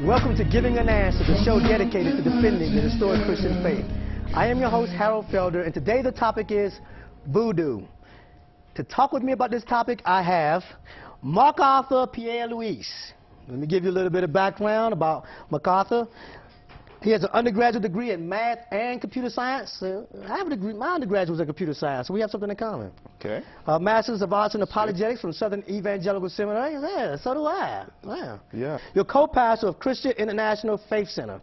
Welcome to Giving an Answer, the show dedicated to defending the historic Christian faith. I am your host, Harold Felder, and today the topic is Voodoo. To talk with me about this topic, I have MacArthur Pierre-Louis. Let me give you a little bit of background about MacArthur. He has an undergraduate degree in math and computer science. I have a degree, my undergraduate was in computer science, so we have something in common. Okay. Master's of Arts in Apologetics from Southern Evangelical Seminary. Yeah, so do I. Wow. Yeah. You're co-pastor of Christian International Faith Center.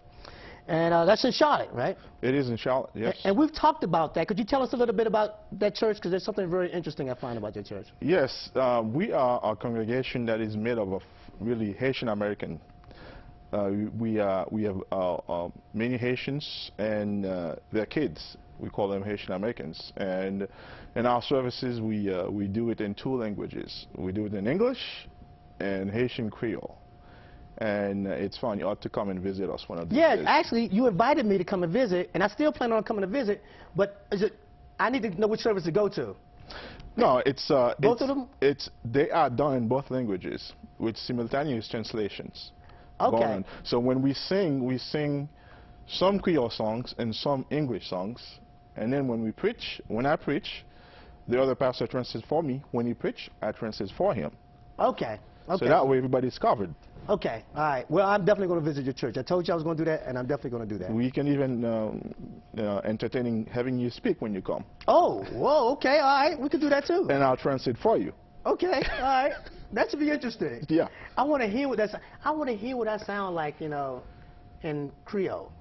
And that's in Charlotte, right? It is in Charlotte, yes. And we've talked about that. Could you tell us a little bit about that church? Because there's something very interesting I find about your church. Yes, we are a congregation that is made up of really Haitian American. We have many Haitians and their kids. We call them Haitian Americans. And in our services, we do it in two languages. We do it in English and Haitian Creole. And it's fun. You ought to come and visit us one of these days. Yeah, actually, you invited me to come and visit, and I still plan on coming to visit, but I need to know which service to go to. No, it's both of them? They are done in both languages with simultaneous translations. Okay. So when we sing some Creole songs and some English songs, and then when I preach, the other pastor translates for me. When he preach, I translate for him. Okay. Okay. So that way everybody's covered. Okay. All right. Well, I'm definitely going to visit your church. I told you I was going to do that, and I'm definitely going to do that. We can even entertain having you speak when you come. Oh, whoa. Okay. All right. We can do that too. And I'll translate for you. Okay. All right. That should be interesting. Yeah. I want to hear what that sound like, you know, in Creole.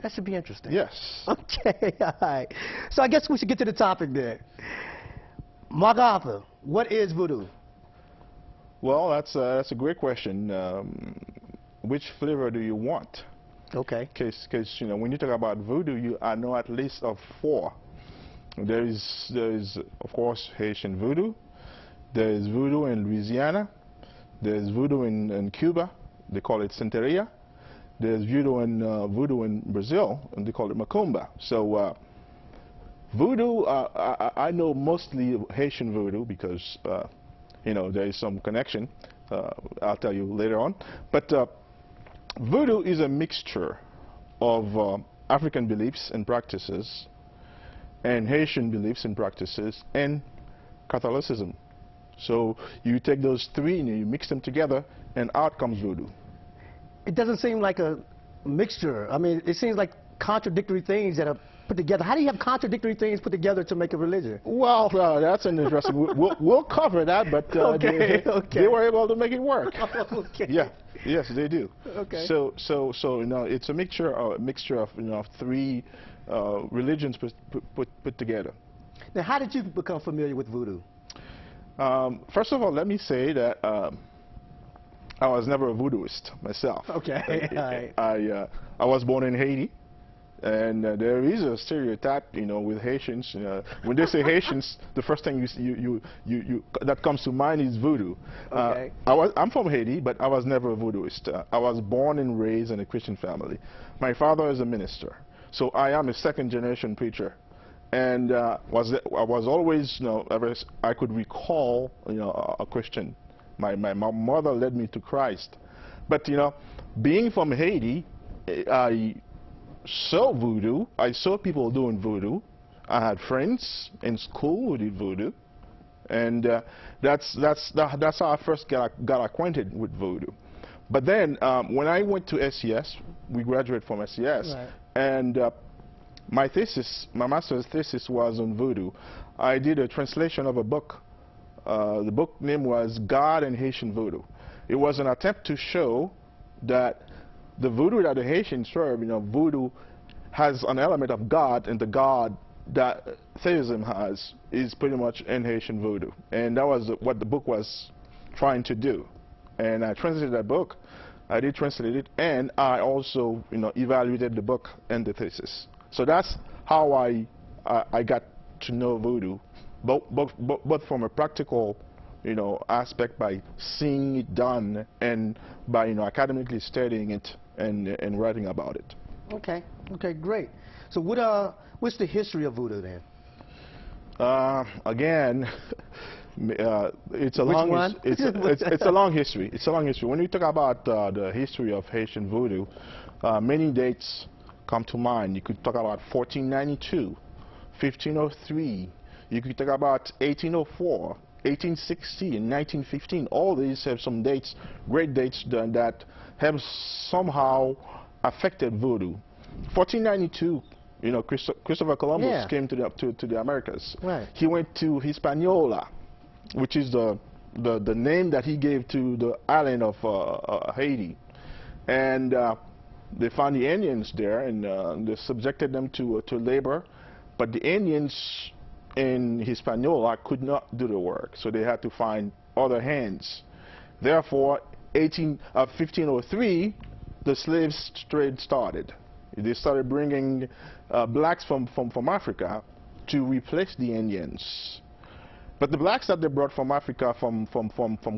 That should be interesting. Yes. Okay. All right. So I guess we should get to the topic then. MacArthur, what is voodoo? Well, that's a great question. Which flavor do you want? Okay. Because you know, when you talk about voodoo, I know at least of four. There is of course Haitian voodoo. There is voodoo in Louisiana. There is voodoo in Cuba. They call it Santeria. There is voodoo in Brazil, and they call it Macumba. So voodoo, I know mostly Haitian voodoo because you know, there is some connection. I'll tell you later on. But voodoo is a mixture of African beliefs and practices and Haitian beliefs and practices and Catholicism. So you take those three and you mix them together and out comes voodoo. It doesn't seem like a mixture. I mean, it seems like contradictory things that are put together. How do you have contradictory things put together to make a religion? Well, that's an interesting. we'll cover that, but they were able to make it work. Okay. Yeah. Yes, they do. Okay. So you know, it's a mixture of you know, three religions put together. Now, how did you become familiar with voodoo? First of all, let me say that I was never a voodooist myself. Okay. I was born in Haiti. And there is a stereotype, you know, with Haitians. When they say Haitians, the first thing that comes to mind is voodoo. Okay. I'm from Haiti, but I was never a voodooist. I was born and raised in a Christian family. My father is a minister, so I am a second-generation preacher, and I was always, you know, ever I could recall, you know, a Christian. My mother led me to Christ, but you know, being from Haiti, I saw voodoo. I saw people doing voodoo. I had friends in school who did voodoo, and that's how I first got acquainted with voodoo. But then when I went to SES, we graduated from SES, right. And my master's thesis was on voodoo. I did a translation of a book. The book name was God and Haitian Voodoo. It was an attempt to show that the voodoo that the Haitians serve, you know, voodoo has an element of God, and the God that theism has is pretty much in Haitian voodoo. And that was what the book was trying to do. And I translated that book. I did translate it, and I also, you know, evaluated the book and the thesis. So that's how I got to know voodoo, both from a practical, you know, aspect by seeing it done and by, you know, academically studying it and writing about it. Okay. Okay, great. So what's the history of voodoo then? Again, it's a Which long one? it's a long history. It's a long history. When we talk about the history of Haitian voodoo, many dates come to mind. You could talk about 1492, 1503. You could talk about 1804, 1860, and 1915. All these have some dates, great dates that have somehow affected voodoo. 1492. You know, Christopher Columbus came to the Americas. Right. He went to Hispaniola, which is the name that he gave to the island of Haiti, and they found the Indians there, and they subjected them to labor, but the Indians in Hispaniola could not do the work, so they had to find other hands. Therefore, 1503, the slave trade started. They started bringing blacks from Africa to replace the Indians. But the blacks that they brought from Africa, from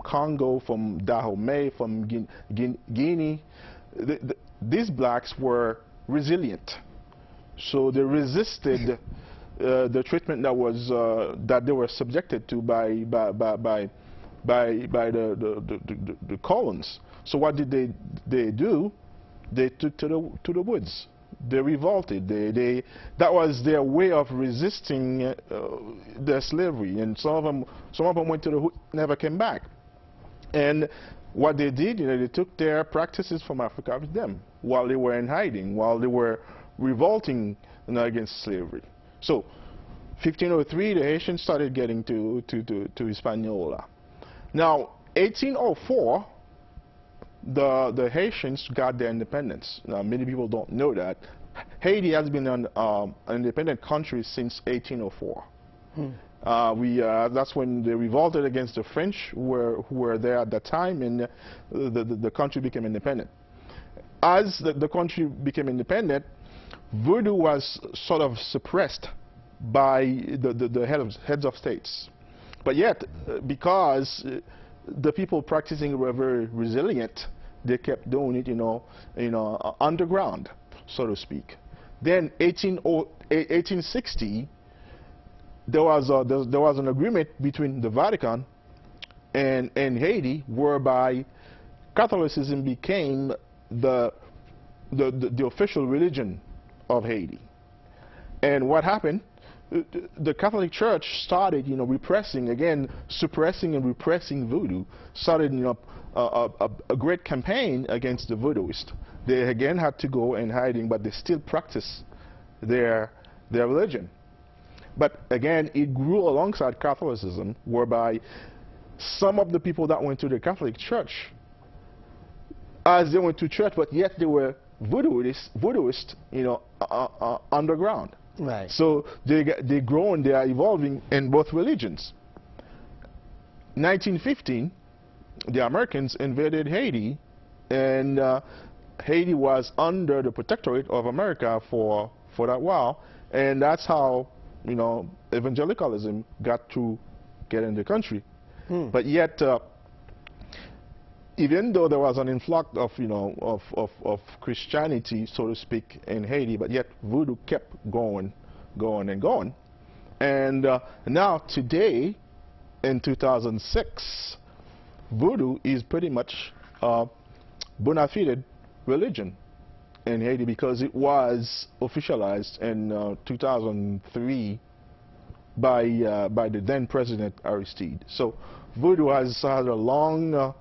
Congo, from Dahomey, from Guinea, these blacks were resilient. So they resisted the treatment that was that they were subjected to by the colons. So what did they do? They took to the woods. They revolted. That was their way of resisting their slavery. And some of them went to the hood, never came back. And what they did, you know, they took their practices from Africa with them while they were in hiding, while they were revolting, you know, against slavery. So, 1503, the Haitians started getting to Hispaniola. Now, 1804. The Haitians got their independence. Now, many people don't know that. Haiti has been an independent country since 1804. That's when they revolted against the French who were there at that time, and the country became independent. As the country became independent, voodoo was sort of suppressed by the heads of states. But yet, because the people practicing were very resilient, they kept doing it, you know, underground, so to speak. Then 1860, there was an agreement between the Vatican and Haiti, whereby Catholicism became the official religion of Haiti. And what happened? The Catholic Church started, you know, suppressing and repressing voodoo. Started, you know, a great campaign against the voodooists. They again had to go in hiding, but they still practice their religion. But again, it grew alongside Catholicism, whereby some of the people that went to the Catholic Church, as they went to church, but yet they were voodooists, you know, underground. Right. So they grow and they are evolving in both religions. 1915, the Americans invaded Haiti, and Haiti was under the protectorate of America for that while, and that's how, you know, evangelicalism got to get in the country. But yet, even though there was an influx of, you know, of Christianity, so to speak, in Haiti, but yet voodoo kept going and going. And now today, in 2006, voodoo is pretty much a bona fide religion in Haiti, because it was officialized in 2003 by the then President Aristide. So voodoo has had a long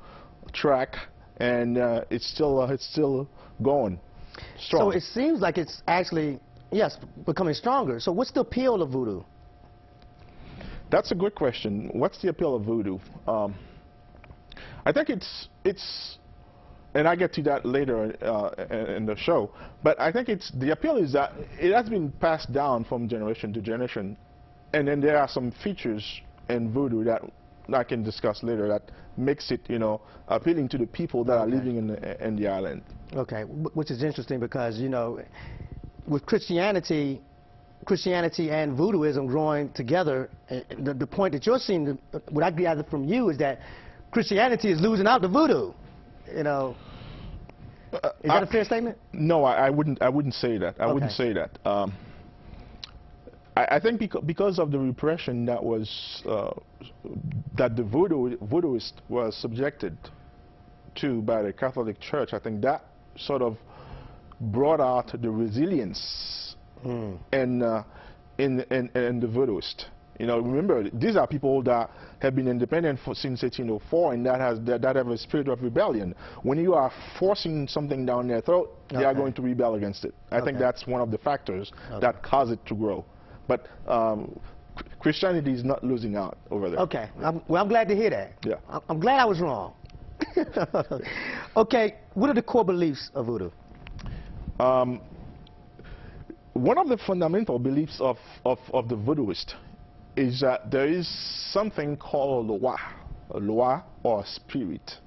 track, and it's still going strong. So it seems like it's actually, yes, becoming stronger. So what's the appeal of voodoo? That's a good question. What's the appeal of voodoo? I think it's, and I get to that later in the show, but I think the appeal is that it has been passed down from generation to generation, and then there are some features in voodoo that I can discuss later that makes it, you know, appealing to the people that are living in the island. Okay, which is interesting because, you know, with Christianity and voodooism growing together, the point that you're seeing, what I gather from you, is that Christianity is losing out to voodoo. You know, is that a fair statement? No, I wouldn't say that. I wouldn't say that. I think because of the repression that was that the voodooist was subjected to by the Catholic Church, I think that sort of brought out the resilience in the voodooist. You know, remember, these are people that have been independent since 1804, and that have a spirit of rebellion. When you are forcing something down their throat, they are going to rebel against it. I think that's one of the factors that cause it to grow. But Christianity is not losing out over there. Okay. Well, I'm glad to hear that. Yeah. I'm glad I was wrong. Okay. What are the core beliefs of voodoo? One of the fundamental beliefs of the voodooist is that there is something called a loi or a spirit.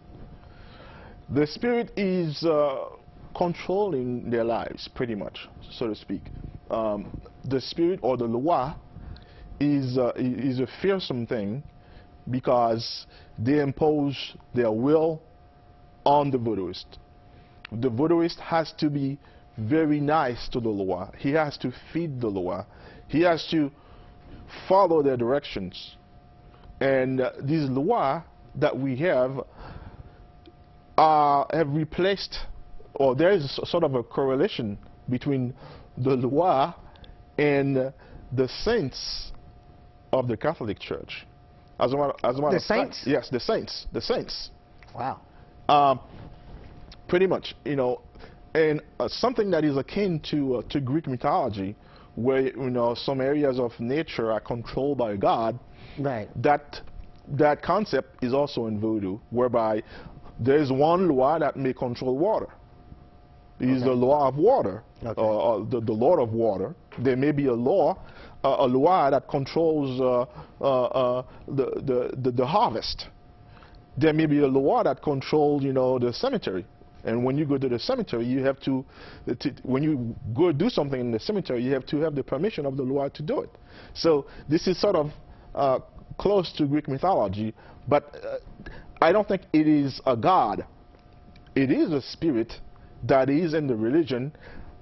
The spirit is controlling their lives, pretty much, so to speak. The spirit or the loi is a fearsome thing because they impose their will on the voodooist. The voodooist has to be very nice to the loi. He has to feed the loi. He has to follow their directions. And these lois that we have replaced, or there is sort of a correlation between the loi and the saints of the Catholic Church. As a matter the of saints? fact, yes, the saints. The saints. Wow. Pretty much, you know, and something that is akin to Greek mythology, where, you know, some areas of nature are controlled by God. Right. That concept is also in voodoo, whereby there is one loi that may control water. It is the law of water, or the Lord of water. There may be a loi that controls the harvest. There may be a loi that controls, you know, the cemetery. And when you go to the cemetery, you have to when you go do something in the cemetery, you have to have the permission of the loi to do it. So this is sort of close to Greek mythology, but I don't think it is a god. It is a spirit that is in the religion,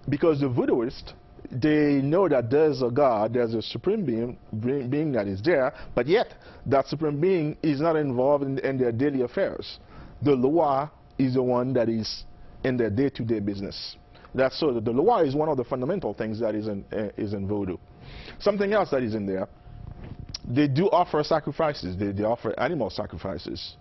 because the voodooists, they know that there's a god, there's a supreme being that is there, but yet that supreme being is not involved in their daily affairs. The loi is the one that is in their day-to-day business. That's so. The loi is one of the fundamental things that is in voodoo. Something else that is in there, they do offer sacrifices. They offer animal sacrifices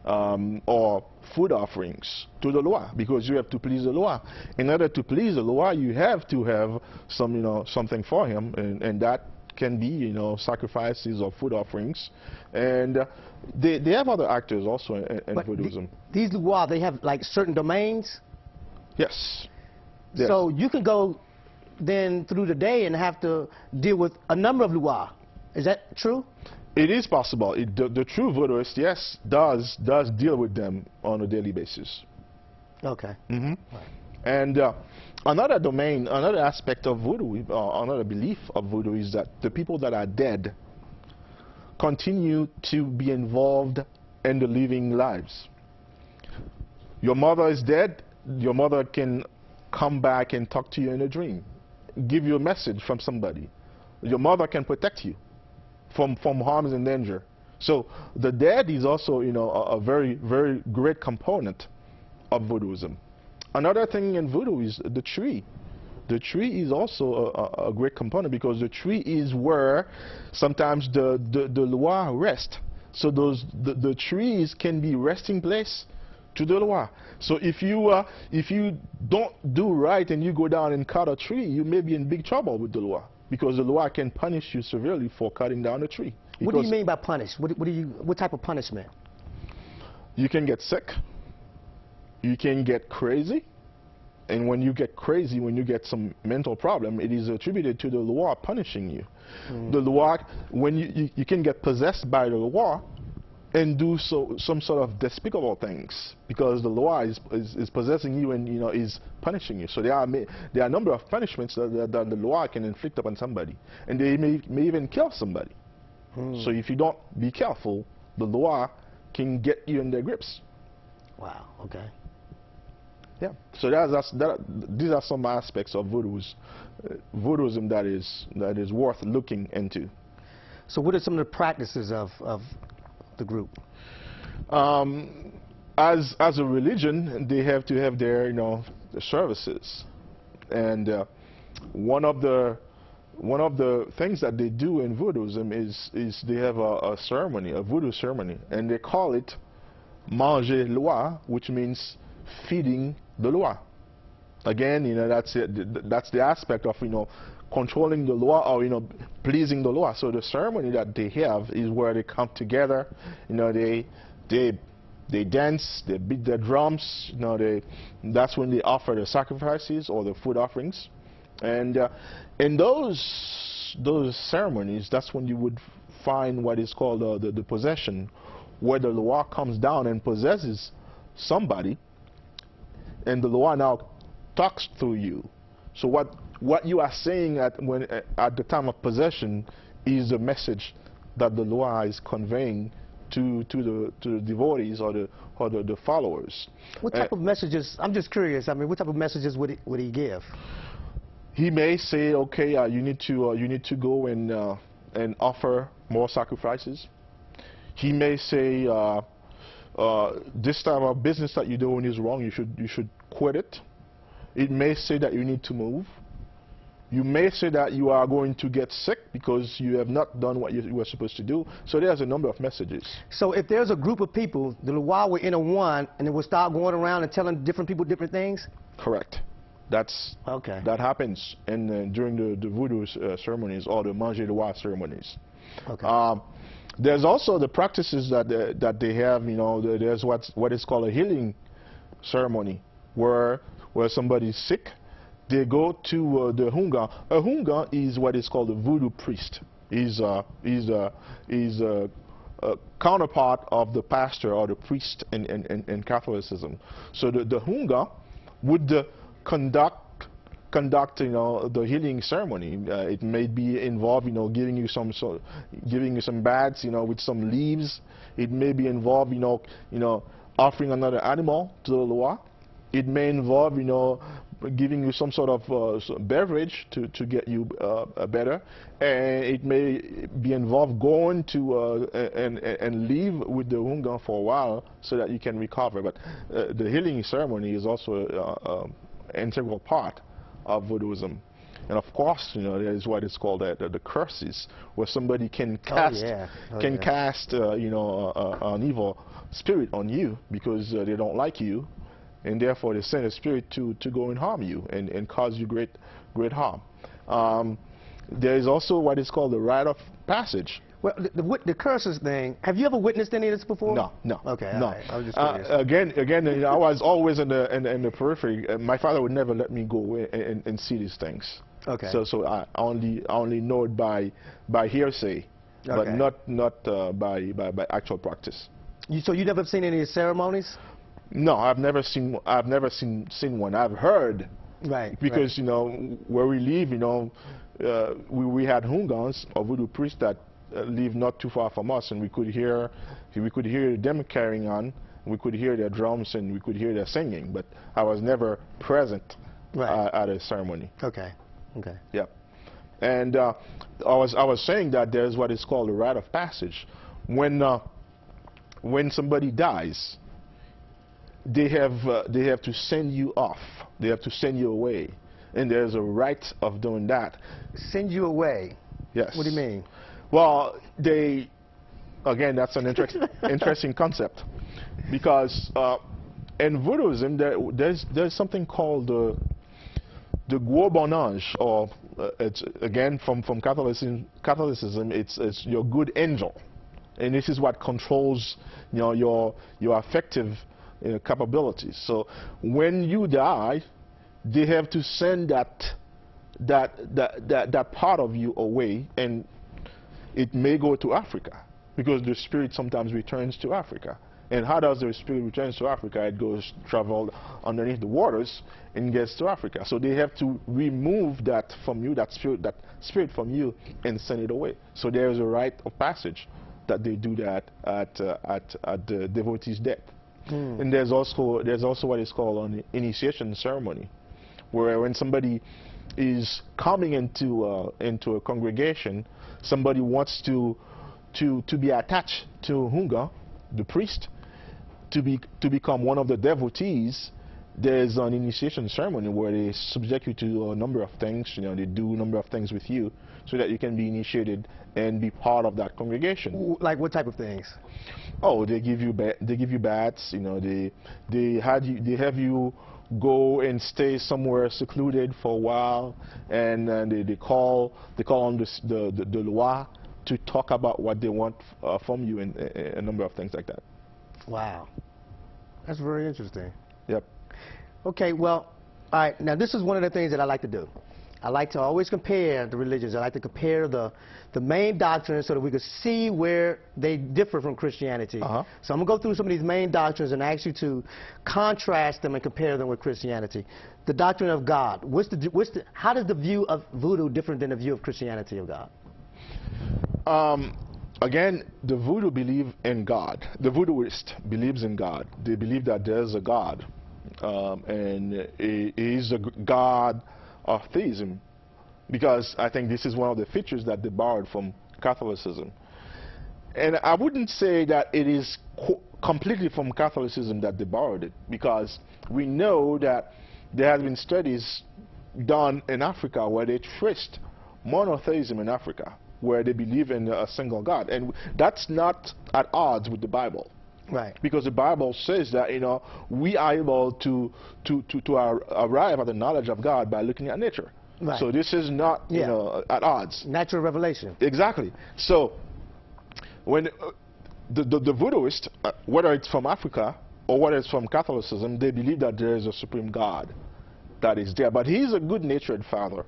or food offerings to the loi, because you have to please the loi. In order to please the loi, you have to have some, you know, something for him, and that can be, you know, sacrifices or food offerings. And they have other actors also in voodooism. These lois, they have like certain domains? Yes. So you can go then through the day and have to deal with a number of lois. Is that true? It is possible. The true voodooist, yes, does deal with them on a daily basis. Okay. Right. And another domain, another aspect of voodoo, another belief of voodoo is that the people that are dead continue to be involved in the living lives. Your mother is dead, your mother can come back and talk to you in a dream, give you a message from somebody. Your mother can protect you from harms and danger. So the dead is also, you know, a very, very great component of voodooism. Another thing in voodoo is the tree. The tree is also a great component, because the tree is where sometimes the loi rest. So the trees can be resting place to the loi. So if you don't do right and you go down and cut a tree, you may be in big trouble with the loi, because the loi can punish you severely for cutting down a tree. What do you mean by punish? What type of punishment? You can get sick. You can get crazy. And when you get crazy, when you get some mental problem, it is attributed to the loi punishing you. The loi, when you can get possessed by the loi and do some sort of despicable things, because the loi is possessing you and, you know, is punishing you. So there are a number of punishments that the loi can inflict upon somebody, and they may even kill somebody. So if you don't be careful, the loi can get you in their grips. Wow. Okay. Yeah. So these are some aspects of voodooism that is worth looking into. So what are some of the practices of the group? As a religion, they have to have their the services, and one of the things that they do in voodooism is they have a ceremony, a voodoo ceremony, and they call it manger loi, which means feeding the loi. Again, that's the aspect of controlling the law, or pleasing the law. So the ceremony that they have is where they come together. They dance, they beat their drums. That's when they offer the sacrifices or the food offerings. And in those ceremonies, that's when you would find what is called the possession, where the law comes down and possesses somebody, and the law now talks through you. So what you are saying at the time of possession is the message that the law is conveying to the devotees or the followers. What type of messages? I'm just curious. I mean, what type of messages would he give? He may say, okay, you need to go and offer more sacrifices. He may say, this type of business that you're doing is wrong. You should quit it. It may say that you need to move. You may say that you are going to get sick because you have not done what you were supposed to do. So there's a number of messages. So if there's a group of people, the Loa will enter one, and it will start going around and telling different people different things? Correct. Okay. That happens during the voodoo ceremonies or the manger Loa ceremonies. Okay. There's also the practices that they have. There's what is called a healing ceremony, where somebody's sick. They go to the hunga. A hunga is what is called a voodoo priest. He's a counterpart of the pastor or the priest in Catholicism. So the hunga would conduct the healing ceremony. It may be involved giving you some baths with some leaves. It may be involved offering another animal to the Loa. It may involve giving you some sort of beverage to get you better, and it may be involved going to and leave with the hunga for a while so that you can recover. But the healing ceremony is also an integral part of voodooism. And of course, there is what is called the curses, where somebody can cast cast an evil spirit on you because they don't like you. And therefore, they send a spirit to go and harm you and cause you great harm. There is also what is called the rite of passage. Well, the curses thing, have you ever witnessed any of this before? No. Okay, no. all right. I was just curious. Again, I was always in the periphery. My father would never let me go away and see these things. Okay. So I only know it by hearsay, but not by actual practice. So you never seen any ceremonies? No, I've never seen one. I've heard. Right. Because where we live, we had hungans or voodoo priests that live not too far from us, and we could hear them carrying on. We could hear their drums and we could hear their singing, but I was never present at a ceremony. Okay. Okay. Yeah. And I was saying that there's what is called a rite of passage. When somebody dies, they have to send you off. They have to send you away, and there's a rite of doing that. Send you away? Yes. What do you mean? Well, again, that's an interesting concept, because in voodooism there's something called the gros bon ange, or it's again from Catholicism. It's your good angel, and this is what controls your affective capabilities. So when you die, they have to send that part of you away, and it may go to Africa, because the spirit sometimes returns to Africa. And how does the spirit return to Africa? It goes travel underneath the waters and gets to Africa. So they have to remove that from you, that spirit from you, and send it away. So there is a rite of passage that they do that at the devotee's death. And there's also what is called an initiation ceremony, where when somebody is coming into a congregation, somebody wants to be attached to Hunga, the priest, to become one of the devotees. There's an initiation ceremony where they subject you to a number of things. You know, they do a number of things with you so that you can be initiated and be part of that congregation. Like what type of things? Oh, they give you baths. You know, they have you go and stay somewhere secluded for a while, and they call on the loi to talk about what they want from you, and a number of things like that. Wow, that's very interesting. Yep. Okay, well, all right, now this is one of the things that I like to do. I like to always compare the religions. I like to compare the main doctrines so that we could see where they differ from Christianity. So I'm going to go through some of these main doctrines and ask you to contrast them and compare them with Christianity. The doctrine of God. How does the view of voodoo different than the view of Christianity of God? Again, the voodoo believe in God. The voodooist believes in God. They believe that there's a God. And he is a God of theism, because I think this is one of the features that they borrowed from Catholicism. And I wouldn't say that it is completely from Catholicism that they borrowed it, because we know that there have been studies done in Africa where they traced monotheism in Africa, where they believe in a single God, and that's not at odds with the Bible. Right. Because the Bible says that, you know, we are able to arrive at the knowledge of God by looking at nature. Right. So this is not, you know, at odds. Natural revelation. Exactly. So when the voodooist, whether it's from Africa or whether it's from Catholicism, they believe that there is a supreme God that is there. But he's a good-natured father.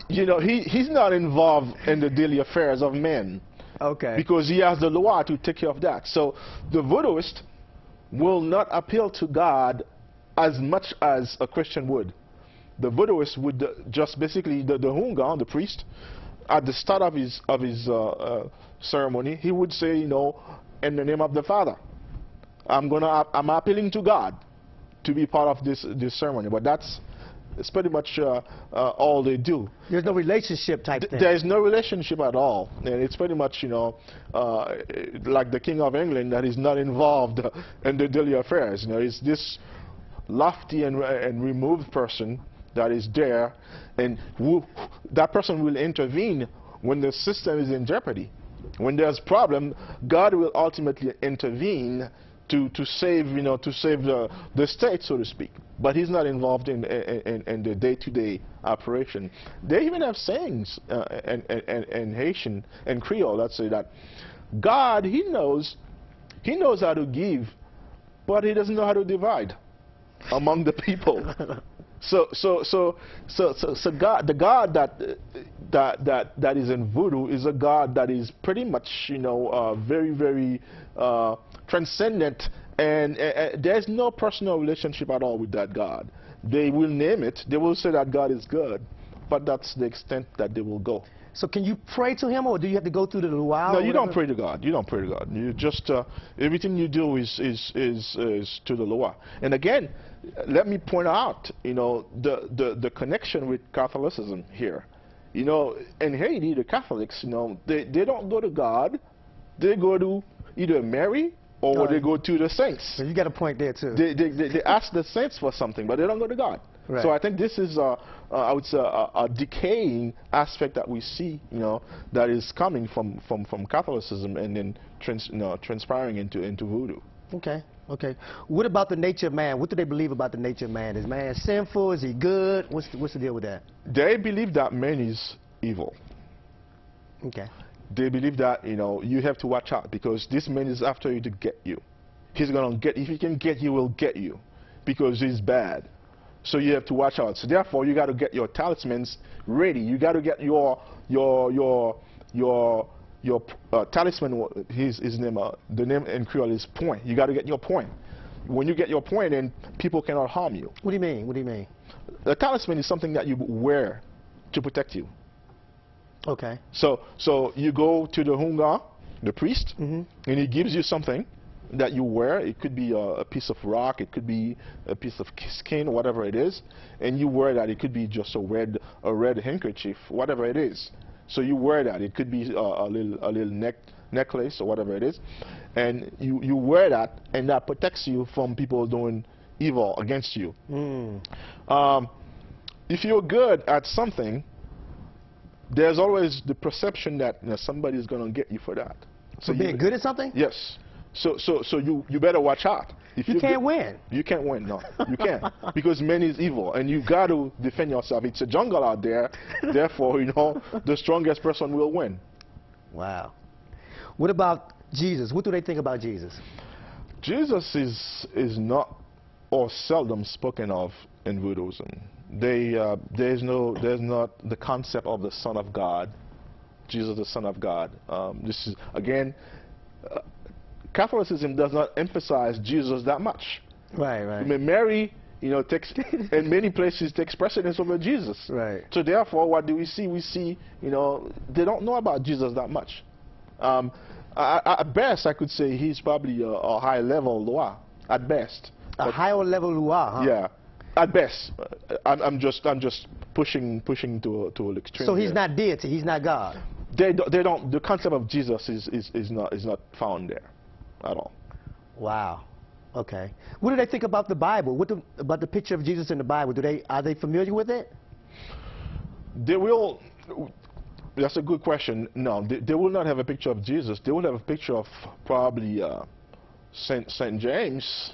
You know, he's not involved in the daily affairs of men. Okay. Because he has the law to take care of that. So the voodooist will not appeal to God as much as a Christian would. The voodooist would just basically, the Hunga, the priest, at the start of his ceremony, he would say, you know, in the name of the Father, I'm appealing to God to be part of this ceremony. But it's pretty much all they do. There's no relationship type thing. There's no relationship at all. And it's pretty much, you know, like the King of England that is not involved in the daily affairs. You know, it's this lofty and removed person that is there, and that person will intervene when the system is in jeopardy. When there's a problem, God will ultimately intervene to save, you know, to save the state, so to speak. But he's not involved in the day-to-day operation. They even have sayings in Haitian and Creole that say that God, he knows how to give, but he doesn't know how to divide among the people. So God, the God that is in voodoo is a God that is pretty much, you know, very, very transcendent, and there's no personal relationship at all with that God. They will name it, they will say that God is good, but that's the extent that they will go. So can you pray to him, or do you have to go through the luau? No, you don't pray to God. You don't pray to God. You just everything you do is to the Lord. And again, let me point out, you know, the connection with Catholicism here. You know, in Haiti, the Catholics, you know, they don't go to God. They go to either Mary or they go to the saints. So you got a point there too. They ask the saints for something, but they don't go to God. Right. So I think this is I would say a decaying aspect that we see, you know, that is coming from Catholicism and then transpiring into voodoo. Okay. Okay. What about the nature of man? What do they believe about the nature of man? Is man sinful? Is he good? What's the deal with that? They believe that man is evil. Okay. They believe that, you know, you have to watch out because this man is after you to get you. He's gonna get, if he can get you, he will get you because he's bad. So you have to watch out. So therefore, you got to get your talismans ready. You got to get your talisman. His name, the name in Creole is point. You got to get your point. When you get your point, then people cannot harm you. What do you mean? What do you mean? A talisman is something that you wear to protect you. Okay. So you go to the Hunga, the priest, and he gives you something, that you wear. It could be a piece of rock, it could be a piece of skin, whatever it is, and you wear that. It could be just a red handkerchief, whatever it is. So you wear that. It could be a little necklace or whatever it is, and you wear that, and that protects you from people doing evil against you. If you're good at something, there's always the perception that somebody is going to get you for that. So being good at something? Yes. So you better watch out. If you can't win. You can't win. No, you can't, because man is evil, and you got to defend yourself. It's a jungle out there. Therefore, the strongest person will win. Wow. What about Jesus? What do they think about Jesus? Jesus is not or seldom spoken of in Voodooism. There's not the concept of the Son of God, Jesus the Son of God. This is again, Catholicism does not emphasize Jesus that much. Right. I mean, Mary, takes in many places takes precedence over Jesus. Right. So therefore, what do we see? We see, they don't know about Jesus that much. At best, I could say he's probably a high-level Loa. At best. A higher level Loa, huh? Yeah. At best, I'm just pushing to an extreme. So he's not deity. He's not God. They don't. The concept of Jesus is not found there at all. Wow. Okay. What do they think about the Bible? About the picture of Jesus in the Bible? Are they familiar with it? They will. That's a good question. No, they will not have a picture of Jesus. They will have a picture of probably Saint James.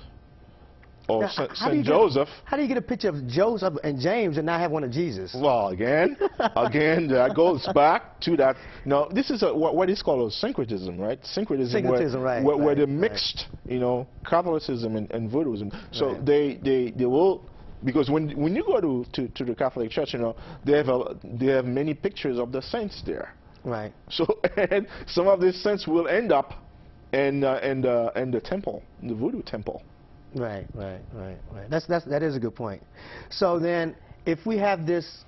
Or St. Joseph. How do you get a picture of Joseph and James and not have one of Jesus? Well, again, that goes back to that. No, this is what is called a syncretism, right? Syncretism, right. Where they mixed, Catholicism and Voodooism. So they will, because when you go to the Catholic Church, they have many pictures of the saints there. Right. So and some of these saints will end up in the temple, the Voodoo temple. Right. That is a good point. So then, if we have this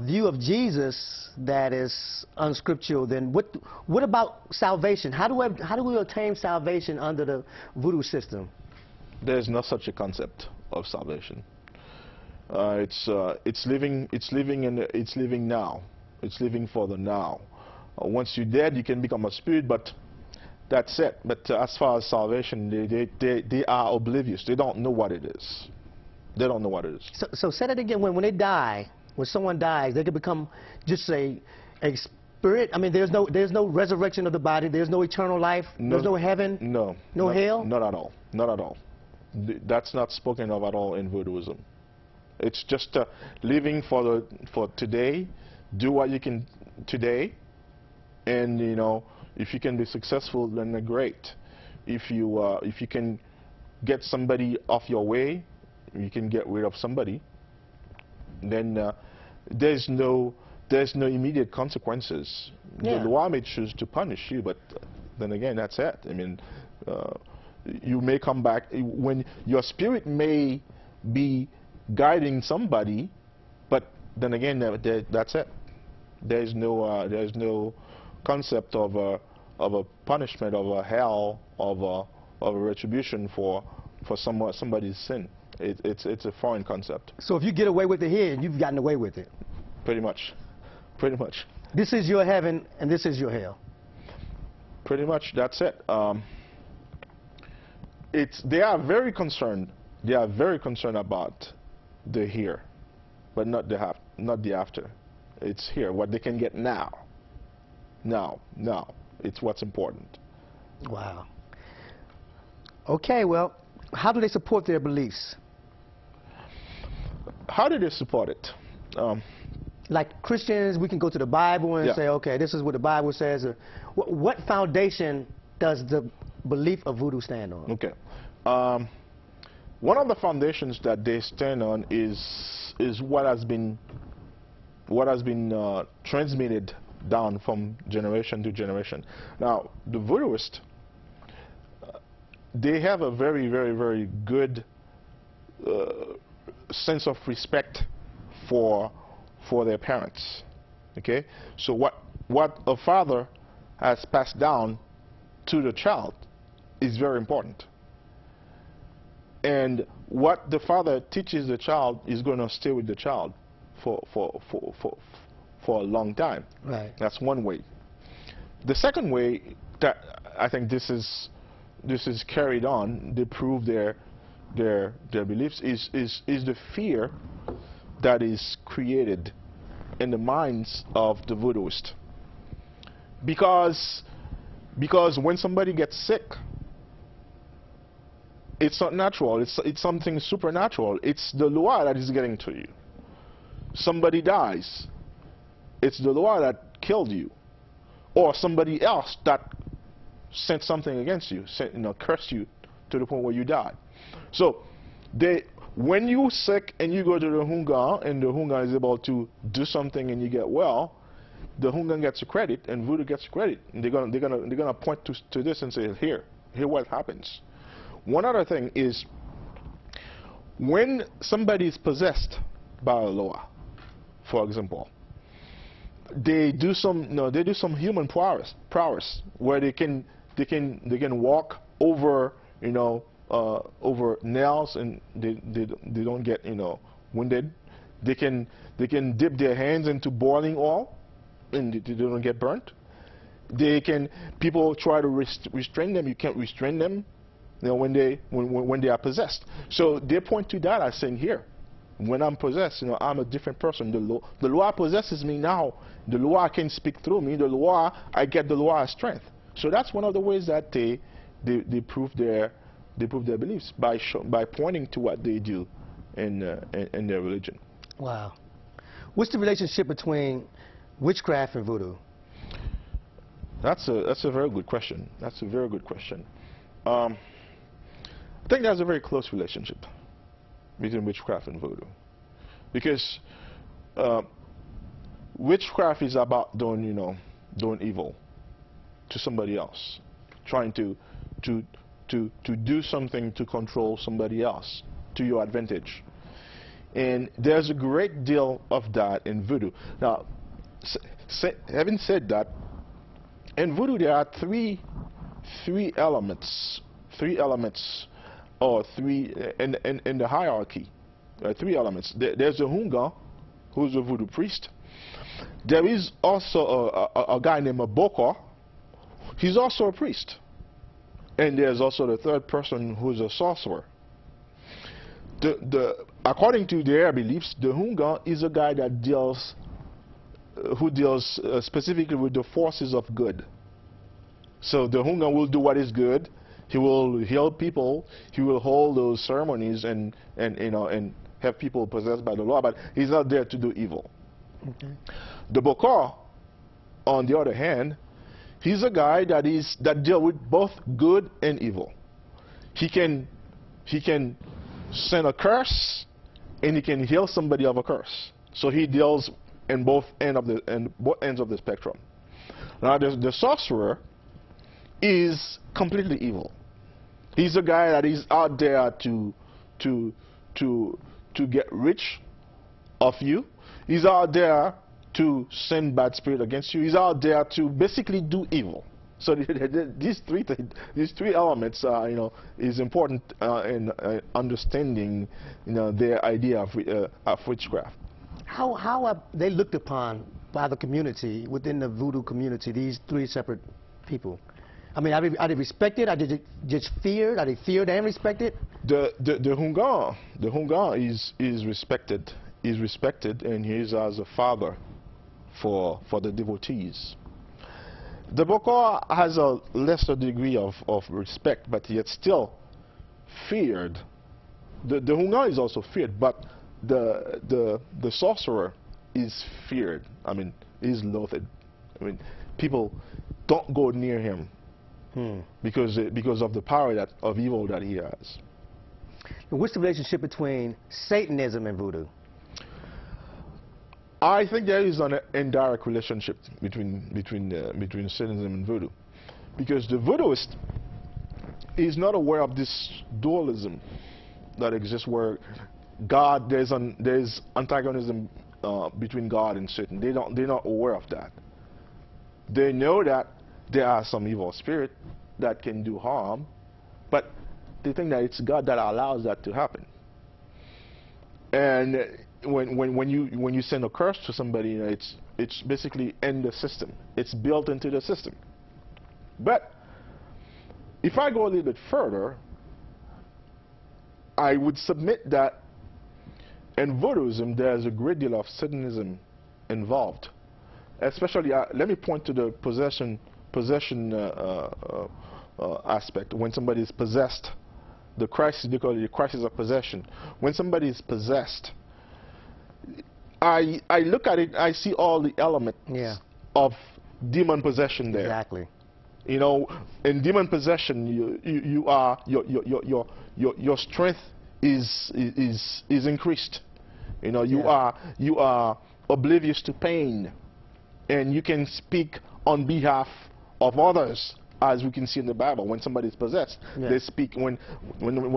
view of Jesus that is unscriptural, then what about salvation? How do we attain salvation under the Voodoo system? There's no such a concept of salvation. It's living now. It's living for the now. Once you're dead, you can become a spirit, but that's it. But as far as salvation, they are oblivious. They don't know what it is. They don't know what it is. So say that again. When they die, when someone dies, they can become just a spirit. I mean, there's no resurrection of the body. There's no eternal life. No, there's no heaven. No hell. Not at all. Not at all. That's not spoken of at all in Voodooism. It's just living for today. Do what you can today, and if you can be successful, then great. If you can get somebody off your way, you can get rid of somebody. Then there's no immediate consequences. Yeah. The law may choose to punish you, but then again, that's it. I mean, you may come back when your spirit may be guiding somebody, but then again, that's it. There's no concept of a punishment, of a hell, of a retribution for somebody's sin. It's a foreign concept. So if you get away with it here, you've gotten away with it. Pretty much. This is your heaven and this is your hell. Pretty much, that's it. They are very concerned. They are very concerned about the here, but not the after. It's here, what they can get now. Now. It's what's important. Wow. Okay, well, how do they support their beliefs? How do they support it? Like Christians, we can go to the Bible and say, okay, this is what the Bible says. What foundation does the belief of Voodoo stand on? Okay. One of the foundations that they stand on is what has been transmitted down from generation to generation. Now, the Voodooists, they have a very, very, very good sense of respect for their parents. Okay, so what a father has passed down to the child, is very important. And what the father teaches the child is going to stay with the child for a long time. Right. That's one way. The second way that I think this is carried on, they prove their beliefs, is the fear that is created in the minds of the voodooist. Because when somebody gets sick, it's not natural. It's something supernatural. It's the Loi that is getting to you. Somebody dies, it's the Loi that killed you, or somebody else that sent something against you, cursed you to the point where you died. So when you're sick and you go to the Hungan and the Hungan is able to do something and you get well, the Hungan gets the credit and Voodoo gets the credit. And they're gonna point to this and say, here what happens. One other thing is, when somebody is possessed by a Loi, for example, they do some human prowess where they can walk over over nails and they don't get wounded. They can dip their hands into boiling oil and they don't get burnt. People try to restrain them. You can't restrain them when they are possessed. So they point to that as saying, here, when I'm possessed, I'm a different person. The Loi possesses me now. The Loi can speak through me. The Loi, I get the Loi strength. So that's one of the ways that they prove their beliefs, by pointing to what they do in their religion. Wow. What's the relationship between witchcraft and voodoo? That's a very good question. That's a very good question. I think there's a very close relationship between witchcraft and voodoo, because witchcraft is about doing evil to somebody else, trying to do something to control somebody else to your advantage. And there's a great deal of that in voodoo. Now, having said that, in voodoo there are three elements, or three in the hierarchy. Three elements. There's the Hungan, who's a voodoo priest. There is also a guy named a Bokor. He's also a priest. And there's also the third person, who's a sorcerer. According to their beliefs, the Hungan is a guy that deals specifically with the forces of good. So the Hungan will do what is good. He will heal people. He will hold those ceremonies and have people possessed by the Loi, but he's not there to do evil. Okay. The Bokor, on the other hand, he's a guy that deals with both good and evil. He can send a curse, and he can heal somebody of a curse. So he deals in both ends of the spectrum. Now the sorcerer is completely evil. He's a guy that is out there to get rich of you. He's out there to send bad spirit against you. He's out there to basically do evil. So these three elements, is important in understanding, their idea of witchcraft. How are they looked upon by the community, within the voodoo community? These three separate people. I mean, are they respected? Are they just feared? Are they feared and respected? The Hungan is respected. Is respected, and he is as a father for the devotees. The Bokor has a lesser degree of respect, but yet still feared. The Hungan is also feared, but the sorcerer is feared. I mean, is loathed. I mean, people don't go near him because of the power of evil that he has. And what's the relationship between Satanism and voodoo? I think there is an indirect relationship between Satanism and voodoo, because the voodooist is not aware of this dualism that exists, where there's antagonism between God and Satan. They're not aware of that. They know that there are some evil spirit that can do harm, but they think that it's God that allows that to happen. And when you send a curse to somebody, you know, it's basically in the system. It's built into the system. But if I go a little bit further, I would submit that in Voodooism there's a great deal of Satanism involved. Especially, let me point to the possession aspect. When somebody is possessed, the crisis, they call it the crisis of possession. When somebody is possessed, I look at it, I see all the elements of demon possession there. Exactly. You know, in demon possession, you are your strength is increased. You know, you are oblivious to pain, and you can speak on behalf of others, as we can see in the Bible. When somebody is possessed, they speak. When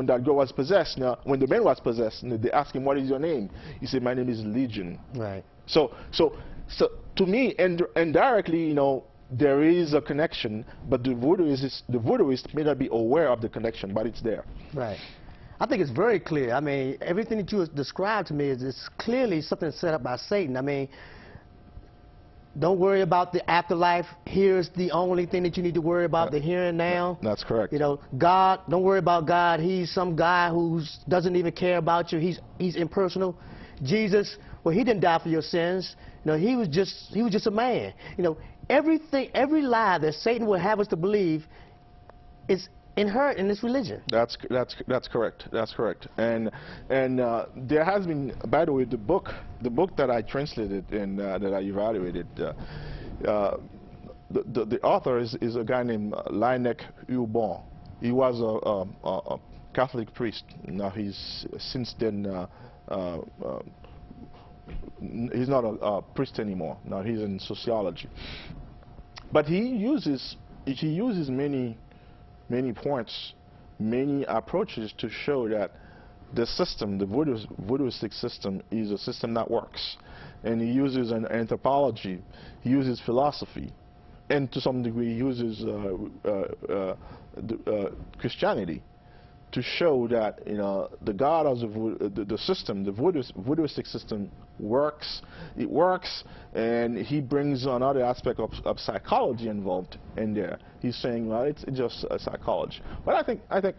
that girl was possessed, now when the man was possessed, they ask him, "What is your name?" He said, "My name is Legion." Right. So to me, indirectly, you know, there is a connection, but the voodooist may not be aware of the connection, but it's there. Right. I think it's very clear. I mean, everything that you described to me is clearly something set up by Satan. I mean, don't worry about the afterlife. Here's the only thing that you need to worry about, the here and now. That's correct. You know, God, don't worry about God. He's some guy who doesn't even care about you. He's impersonal. Jesus, well, he didn't die for your sins. You know, he was just a man. You know, everything, every lie that Satan will have us to believe is inherent in this religion. That's correct. That's correct. And there has been, by the way, the book that I translated and that I evaluated, the author is a guy named Laennec Ubon. He was a Catholic priest. Now he's since then he's not a priest anymore. Now he's in sociology. But he uses many points, many approaches to show that the system, the voodooistic system, is a system that works. And he uses an anthropology, he uses philosophy, and to some degree he uses Christianity to show that, you know, the God of the system, the voodooistic system works. It works, and he brings another aspect of psychology involved in there. He's saying, well, it's just a psychology. But I think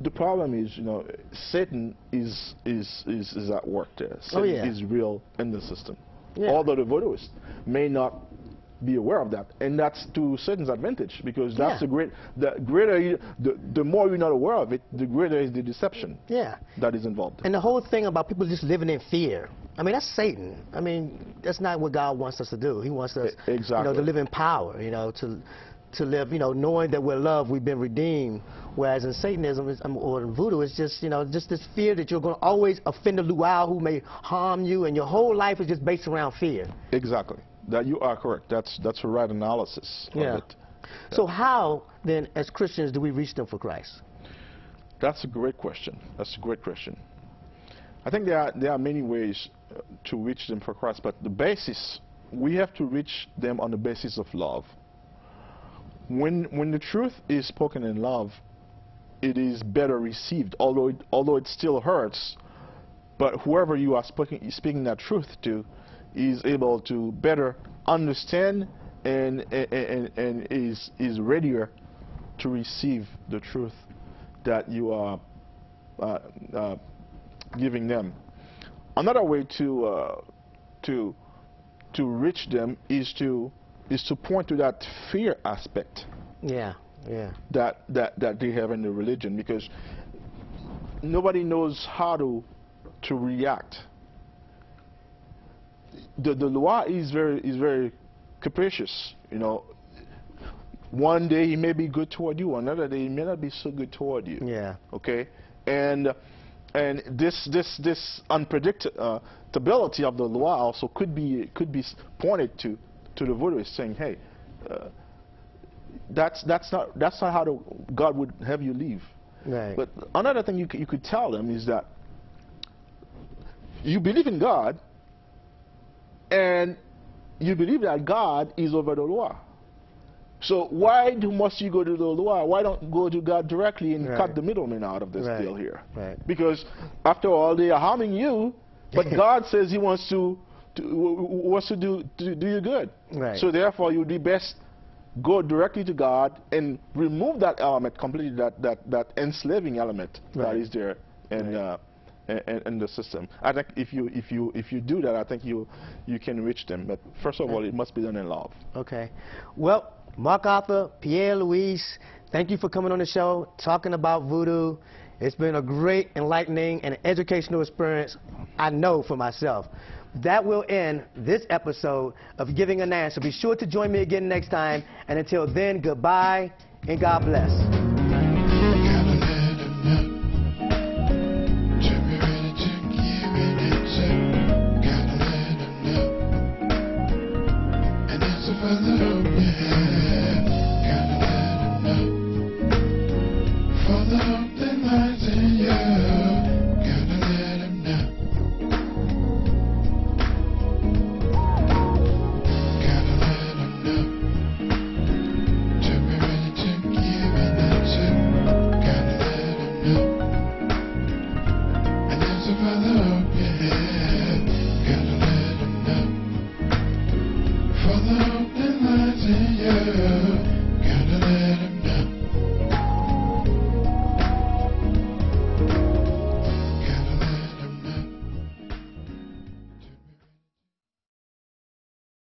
the problem is, you know, Satan is at work there. Satan is real in the system. Although the voodooists may not be aware of that, and that's to Satan's advantage, because that's the more you're not aware of it, the greater is the deception that is involved. And the whole thing about people just living in fear, I mean, that's Satan. I mean, that's not what God wants us to do. He wants us, you know, to live in power, you know, to live, you know, knowing that we're loved, we've been redeemed. Whereas in Satanism or in Voodoo, it's just, you know, just this fear that you're going to always offend a luau who may harm you, and your whole life is just based around fear. Exactly. That you are correct. That's a right analysis of it. So how then, as Christians, do we reach them for Christ? That's a great question. That's a great question. I think there are many ways to reach them for Christ, but the basis, we have to reach them on the basis of love. When the truth is spoken in love, it is better received, although it still hurts. But whoever you are speaking that truth to is able to better understand and is readier to receive the truth that you are giving them. Another way to reach them is to point to that fear aspect. That they have in the religion, because nobody knows how to react. The law is very capricious, you know. One day he may be good toward you, another day he may not be so good toward you. Okay, and this unpredictability of the law also could be pointed to the voodooist, saying, hey, that's not how God would have you live. Right. But another thing you could tell them is that you believe in God, and you believe that God is over the law. So why must you go to the lawyer? Why don't go to God directly and Right. cut the middleman out of this Right. deal here? Right. Because after all, they are harming you, but God says He wants to do you good. Right. So therefore, you'd be best go directly to God and remove that element completely, that enslaving element that Right. is there in the system. I think if you do that, I think you can reach them. But first of all, it must be done in love. Okay. Well, Mark Arthur, Pierre Louise, thank you for coming on the show, talking about voodoo. It's been a great, enlightening, and educational experience, I know for myself. That will end this episode of Giving an Answer. Be sure to join me again next time. And until then, goodbye and God bless. And there's a brother up your head.